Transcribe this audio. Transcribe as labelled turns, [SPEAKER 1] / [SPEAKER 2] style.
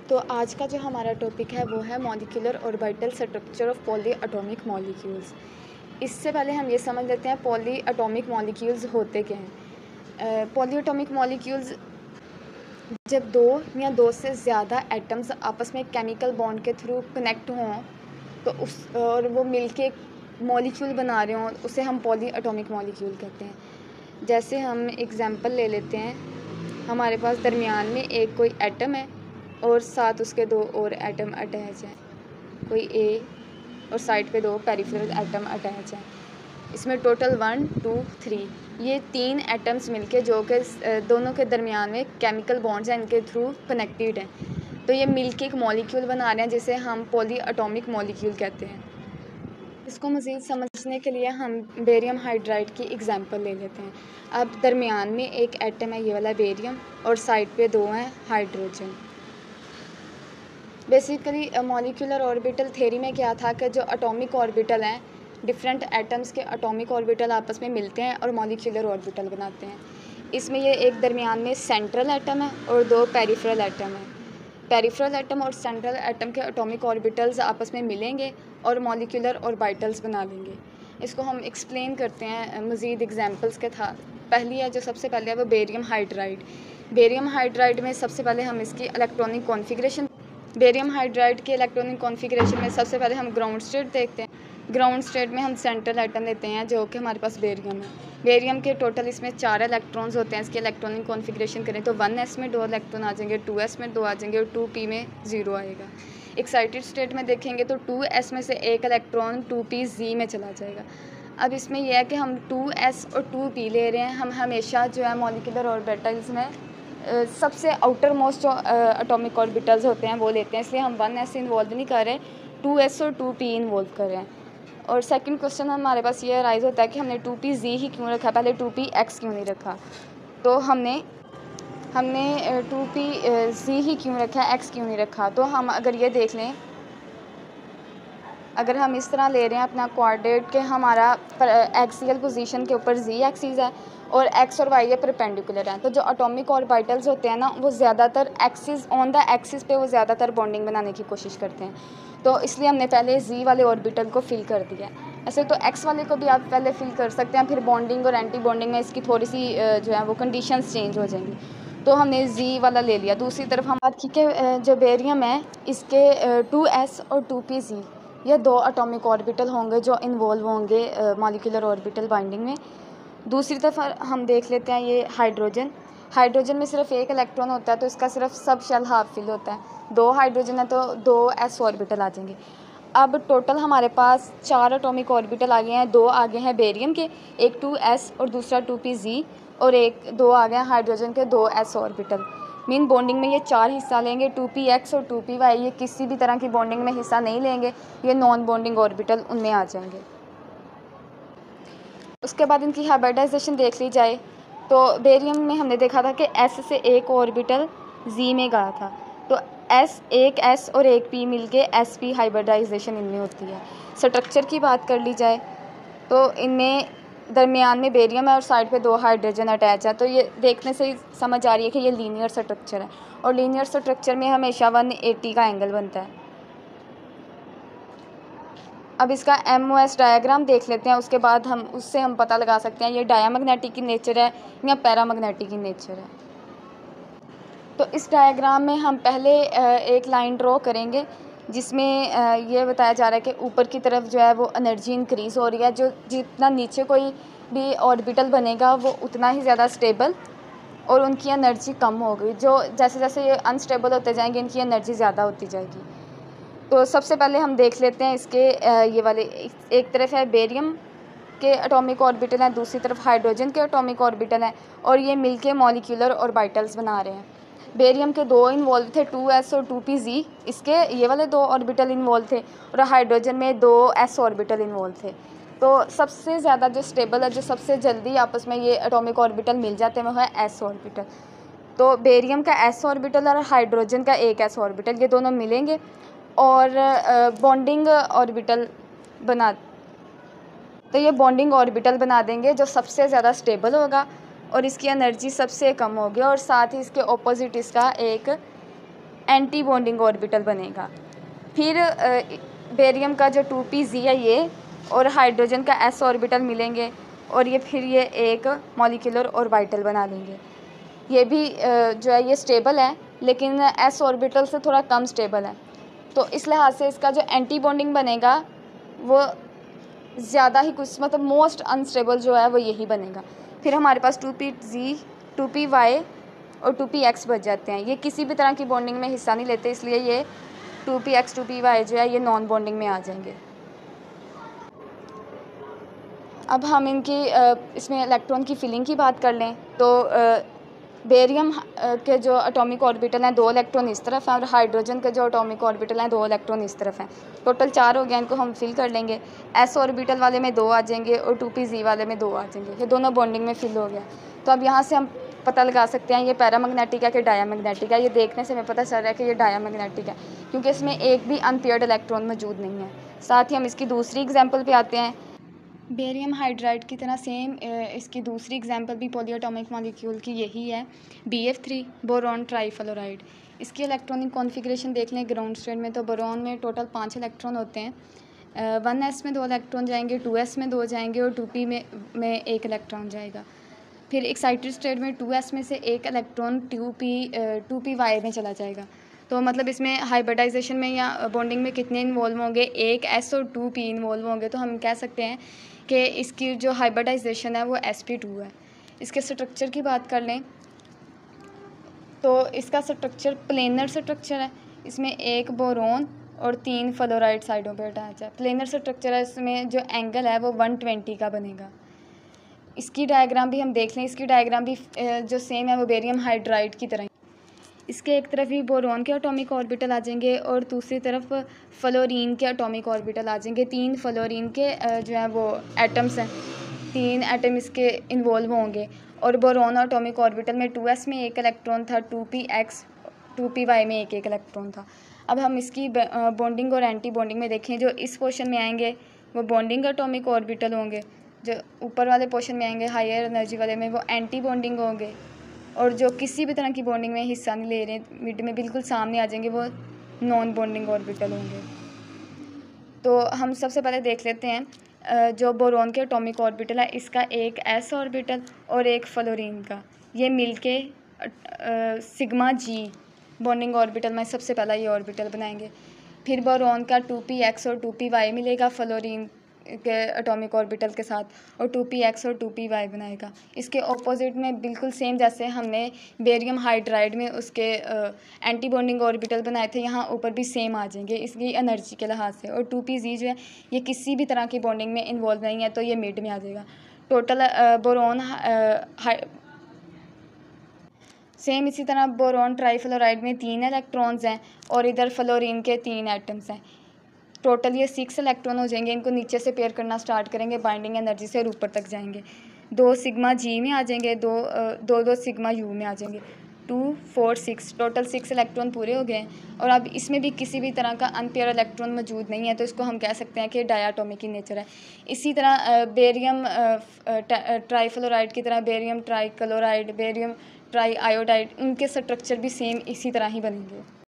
[SPEAKER 1] तो आज का जो हमारा टॉपिक है वो है molecular orbital structure of poly atomic molecules. इससे पहले हम ये समझ लेते हैं पॉली एटॉमिक मॉलिक्यूल्स होते क्या हैं। पॉली एटॉमिक मॉलिक्यूल्स जब दो या दो से ज़्यादा एटम्स आपस में केमिकल बॉन्ड के थ्रू कनेक्ट हों तो उस और वो मिलके एक मॉलिक्यूल बना रहे हों, उसे हम पॉली एटॉमिक मॉलिक्यूल कहते हैं। जैसे हम एग्जांपल ले लेते हैं, हमारे पास दरमियान में एक कोई एटम है और साथ उसके दो और एटम अटैच हैं, कोई ए और साइड पे दो पेरिफेरल एटम अटैच हैं। इसमें टोटल 1 2 3 ये 3 एटम्स मिलके जो कि दोनों के दरमियान में केमिकल बॉन्ड्स हैं, इनके थ्रू कनेक्टेड हैं। तो ये मिलके एक मॉलिक्यूल बना रहे हैं जिसे हम पॉली एटॉमिक मॉलिक्यूल कहते हैं। इसको मज़ीद समझने के लिए हम बेरियम हाइड्राइड की एग्जांपल ले लेते हैं। अब दरमियान में एक एटम है, ये वाला बेरियम, और साइड पे दो हैं hydrogen. Basically molecular orbital theory में क्या था कि जो एटॉमिक ऑर्बिटल हैं, डिफरेंट एटम्स के एटॉमिक ऑर्बिटल आपस में मिलते हैं और मॉलिक्यूलर ऑर्बिटल बनाते हैं। इसमें ये एक दरमियान में सेंट्रल एटम है और दो पेरिफेरल एटम है। पेरिफेरल एटम और सेंट्रल एटम के एटॉमिक ऑर्बिटल्स आपस में मिलेंगे और मॉलिक्यूलर ऑर्बिटल्स बना लेंगे। इसको हम एक्सप्लेन करते हैं मज़ीद एग्जांपल्स के था। पहली है, जो सबसे पहले है वो बेरियम हाइड्राइड। बेरियम हाइड्राइड में सबसे पहले हम इसकी इलेक्ट्रॉनिक कॉन्फ़िगरेशन बेरियम हाइड्राइड के इलेक्ट्रॉनिक कॉन्फ़िगरेशन में सबसे पहले हम ग्राउंड स्टेट देखते हैं। ग्राउंड स्टेट में हम सेंट्रल एटम लेते हैं जो कि हमारे पास बेरियम है। बेरियम के टोटल इसमें 4 इलेक्ट्रॉन्स होते हैं। इसके इलेक्ट्रॉनिक कॉन्फ़िगरेशन करें तो 1s में 2 इलेक्ट्रॉन आ जाएंगे, 2s में 2 आ जाएंगे और 2p में 0 आएगा। एक्साइटेड स्टेट में देखेंगे तो 2s में से एक इलेक्ट्रॉन 2pz में चला जाएगा। अब इसमें यह है कि हम 2s और 2p ले रहे हैं। हम हमेशा जो है मॉलिक्यूलर ऑर्बिटल्स में सबसे आउटर मोस्ट जो एटॉमिक ऑर्बिटल्स होते हैं वो लेते हैं, इसलिए हम 1s इन्वॉल्व नहीं कर रहे, 2s और 2p इन्वॉल्व कर रहे हैं। और सेकंड क्वेश्चन हमारे पास ये राइज होता है कि हमने 2pz ही क्यों रखा, पहले 2px क्यों नहीं रखा। तो हमने 2pz ही क्यों रखा, x क्यों नहीं रखा। तो हम अगर ये देख लें, अगर हम इस तरह ले रहे हैं अपना कोऑर्डिनेट के हमारा एक्सियल पोजीशन के ऊपर z एक्सिस है और x और y ये परपेंडिकुलर हैं, तो जो एटॉमिक ऑर्बिटल्स होते हैं ना वो ज़्यादातर एक्सिस ऑन द एक्सिस पे वो ज़्यादातर बॉन्डिंग बनाने की कोशिश करते हैं। तो इसलिए हमने पहले z वाले ऑर्बिटल को फिल कर दिया। ऐसे तो x वाले को भी आप पहले फिल कर सकते हैं, फिर बॉन्डिंग और एंटी बॉन्डिंग में इसकी थोड़ी सी जो है वो कंडीशंस चेंज हो जाएंगी। तो हमने z वाला ले लिया। दूसरी तरफ हम बात की कि जो बेरियम है इसके 2s और 2pz ये 2 एटॉमिक ऑर्बिटल होंगे जो इन्वॉल्व होंगे मॉलिक्यूलर ऑर्बिटल बाइंडिंग में। दूसरी तरफ हम देख लेते हैं ये हाइड्रोजन। हाइड्रोजन में सिर्फ एक इलेक्ट्रॉन होता है तो इसका सिर्फ सब शेल हाफ फिल होता है। 2 हाइड्रोजन है तो 2 s ऑर्बिटल आ जाएंगे। अब टोटल हमारे पास 4 एटॉमिक ऑर्बिटल आ गए हैं। 2 आगे हैं बेरियम के, एक 2s और दूसरा 2pz, और दो आ गए हैं हाइड्रोजन के 2s ऑर्बिटल। मीन बॉन्डिंग में ये 4 हिस्सा लेंगे, 2px और 2py ये किसी भी तरह की बॉन्डिंग में हिस्सा नहीं लेंगे, ये नॉन बॉन्डिंग ऑर्बिटल उनमें आ जाएंगे। उसके बाद इनकी हाइब्रिडाइजेशन देख ली जाए तो बेरियम में हमने देखा था कि s से एक ऑर्बिटल z में गया था, तो एक s और एक p मिलके sp हाइब्रिडाइजेशन इनमें होती है। स्ट्रक्चर की बात कर ली जाए तो इनमें दरमियान में बेरियम है और साइड पे 2 हाइड्रोजन अटैच है, तो ये देखने से ही समझ आ रही है कि ये लीनियर स्ट्रक्चर है और लीनियर स्ट्रक्चर में हमेशा 180 का एंगल बनता है। अब इसका MOS डायग्राम देख लेते हैं, उसके बाद उससे हम पता लगा सकते हैं ये डायमैग्नेटिक इन नेचर है या पैरामैग्नेटिक इन नेचर है। तो इस डायग्राम में हम पहले एक लाइन ड्रॉ करेंगे जिसमें ये बताया जा रहा है कि ऊपर की तरफ जो है वो एनर्जी इंक्रीज़ हो रही है, जो जितना नीचे कोई भी ऑर्बिटल बनेगा वो उतना ही ज़्यादा स्टेबल और उनकी एनर्जी कम होगी। जो जैसे जैसे ये अनस्टेबल होते जाएंगे इनकी एनर्जी ज़्यादा होती जाएगी। तो सबसे पहले हम देख लेते हैं इसके ये वाले, एक तरफ है बेरियम के एटॉमिक ऑर्बिटल हैं, दूसरी तरफ हाइड्रोजन के एटॉमिक ऑर्बिटल हैं और ये मिलके मॉलिक्यूलर ऑर्बिटल्स बना रहे हैं। बेरियम के 2 इन्वॉल्व थे, 2s और 2pz, इसके ये वाले 2 ऑर्बिटल इन्वॉल्व थे और हाइड्रोजन में 2s ऑर्बिटल इन्वॉल्व थे। तो सबसे ज़्यादा जो स्टेबल है, जो सबसे जल्दी आपस में ये एटॉमिक ऑर्बिटल मिल जाते हैं वो है s ऑर्बिटल। तो बेरियम का s ऑर्बिटल और हाइड्रोजन का एक s ऑर्बिटल ये दोनों मिलेंगे और बॉन्डिंग ऑर्बिटल बना, तो ये बॉन्डिंग ऑर्बिटल बना देंगे जो सबसे ज़्यादा स्टेबल होगा और इसकी एनर्जी सबसे कम होगी और साथ ही इसके ऑपोजिट इसका एक एंटी बॉन्डिंग ऑर्बिटल बनेगा। फिर बेरियम का जो 2pz है ये और हाइड्रोजन का s ऑर्बिटल मिलेंगे और ये फिर ये एक मॉलिक्यूलर ऑर्बिटल बना लेंगे। ये भी जो है ये स्टेबल है, लेकिन s ऑर्बिटल से थोड़ा कम स्टेबल है, तो इस लिहाज से इसका जो एंटी बॉन्डिंग बनेगा वो ज़्यादा ही कुछ मतलब मोस्ट अनस्टेबल जो है वो यही बनेगा। फिर हमारे पास 2pz 2py और 2px बच जाते हैं। ये किसी भी तरह की बॉन्डिंग में हिस्सा नहीं लेते, इसलिए ये 2px 2py जो है ये नॉन बॉन्डिंग में आ जाएंगे। अब हम इनकी इसमें इलेक्ट्रॉन की फिलिंग की बात कर लें तो बेरियम के जो एटॉमिक ऑर्बिटल हैं 2 इलेक्ट्रॉन इस तरफ हैं और हाइड्रोजन के जो एटॉमिक ऑर्बिटल हैं 2 इलेक्ट्रॉन इस तरफ हैं। टोटल 4 हो गया, इनको हम फिल कर लेंगे। s ऑर्बिटल वाले में 2 आ जाएंगे और 2pz वाले में 2 आ जाएंगे। ये दोनों बॉन्डिंग में फिल हो गया। तो अब यहाँ से हम पता लगा सकते हैं ये पैरामैग्नेटिक है कि डायामैग्नेटिक है। ये देखने से हमें पता चल रहा है कि ये डायामैग्नेटिक है, क्योंकि इसमें एक भी अनपेयर्ड इलेक्ट्रॉन मौजूद नहीं है। साथ ही हम इसकी दूसरी एग्जाम्पल पे आते हैं। बेरियम हाइड्राइड की तरह सेम इसकी दूसरी एग्जांपल भी पॉलीएटॉमिक मॉलिक्यूल की यही है, BF3 बोरॉन ट्राईफ्लोराइड। इसकी इलेक्ट्रॉनिक कॉन्फ़िगरेशन देख लें ग्राउंड स्टेट में, तो बोरॉन में टोटल 5 इलेक्ट्रॉन होते हैं। 1s में 2 इलेक्ट्रॉन जाएंगे, 2s में 2 जाएंगे और 2p में 1 इलेक्ट्रॉन जाएगा। फिर एक्साइटेड स्टेट में 2s में से 1 इलेक्ट्रॉन 2py में चला जाएगा। तो मतलब इसमें हाइब्रिडाइजेशन में या बॉन्डिंग में कितने इन्वॉल्व होंगे, 1 s और 2p इन्वॉल्व होंगे। तो हम कह सकते हैं कि इसकी जो हाइब्रिडाइजेशन है वो sp2 है। इसके स्ट्रक्चर की बात कर लें तो इसका स्ट्रक्चर प्लेनर स्ट्रक्चर है। इसमें 1 बोरॉन और 3 फ्लोराइड साइडों पे अटैच है। प्लेनर स्ट्रक्चर है, इसमें जो एंगल है वो 120 का बनेगा। इसकी डायग्राम भी हम देख लें, इसकी डायग्राम भी जो सेम है वो बेरियम हाइड्राइड की तरह। इसके एक तरफ ही बोरॉन के एटॉमिक ऑर्बिटल आ जाएंगे और दूसरी तरफ फ्लोरीन के एटॉमिक ऑर्बिटल आ जाएंगे। 3 फ्लोरीन के जो है वो एटम्स हैं, 3 एटम इसके इन्वॉल्व होंगे। और बोरॉन एटॉमिक ऑर्बिटल में 2s में 1 इलेक्ट्रॉन था, 2px 2py में 1 इलेक्ट्रॉन था। अब हम इसकी बॉन्डिंग और एंटी बॉन्डिंग में देखें। जो इस पोर्शन में आएंगे वो बॉन्डिंग एटॉमिक ऑर्बिटल होंगे, जो ऊपर वाले पोर्शन में आएंगे हायर एनर्जी वाले में वो एंटी बॉन्डिंग होंगे, और जो किसी भी तरह की बॉन्डिंग में हिस्सा नहीं ले रहे मिड में बिल्कुल सामने आ जाएंगे वो नॉन बॉन्डिंग ऑर्बिटल होंगे। तो हम सबसे पहले देख लेते हैं जो बोरॉन के एटॉमिक ऑर्बिटल है, इसका एक s ऑर्बिटल और एक फ्लोरीन का, ये मिलके सिग्मा g बॉन्डिंग ऑर्बिटल में सबसे पहला ये ऑर्बिटल बनाएंगे। फिर बोरॉन का 2px और 2py मिलेगा फ्लोरीन के एटॉमिक ऑर्बिटल के साथ, और 2px और 2py बनाएगा। इसके ऑपोजिट में बिल्कुल सेम जैसे हमने बेरियम हाइड्राइड में उसके एंटी बॉन्डिंग ऑर्बिटल बनाए थे, यहाँ ऊपर भी सेम आ जाएंगे इसकी एनर्जी के लिहाज से। और 2pz जो है ये किसी भी तरह की बॉन्डिंग में इन्वॉल्व नहीं है, तो ये मिड में आ जाएगा। टोटल बोरॉन सेम इसी तरह बोरॉन ट्राईफ्लोराइड में 3 इलेक्ट्रॉन्स हैं और इधर फ्लोरीन के 3 एटम्स हैं। टोटल ये 6 इलेक्ट्रॉन हो जाएंगे। इनको नीचे से पेयर करना स्टार्ट करेंगे बाइंडिंग एनर्जी से और ऊपर तक जाएंगे। 2 सिग्मा जी में आ जाएंगे, दो सिग्मा यू में आ जाएंगे। 2 4 6 टोटल 6 इलेक्ट्रॉन पूरे हो गए हैं। और अब इसमें भी किसी भी तरह का अनपेयर इलेक्ट्रॉन मौजूद नहीं है, तो इसको हम कह सकते हैं कि डायाटॉमिक की नेचर है। इसी तरह बेरियम ट्राईफ्लोराइड की तरह barium trichloride, barium try iodide, उनके स्ट्रक्चर भी सेम इसी तरह ही बनेंगे।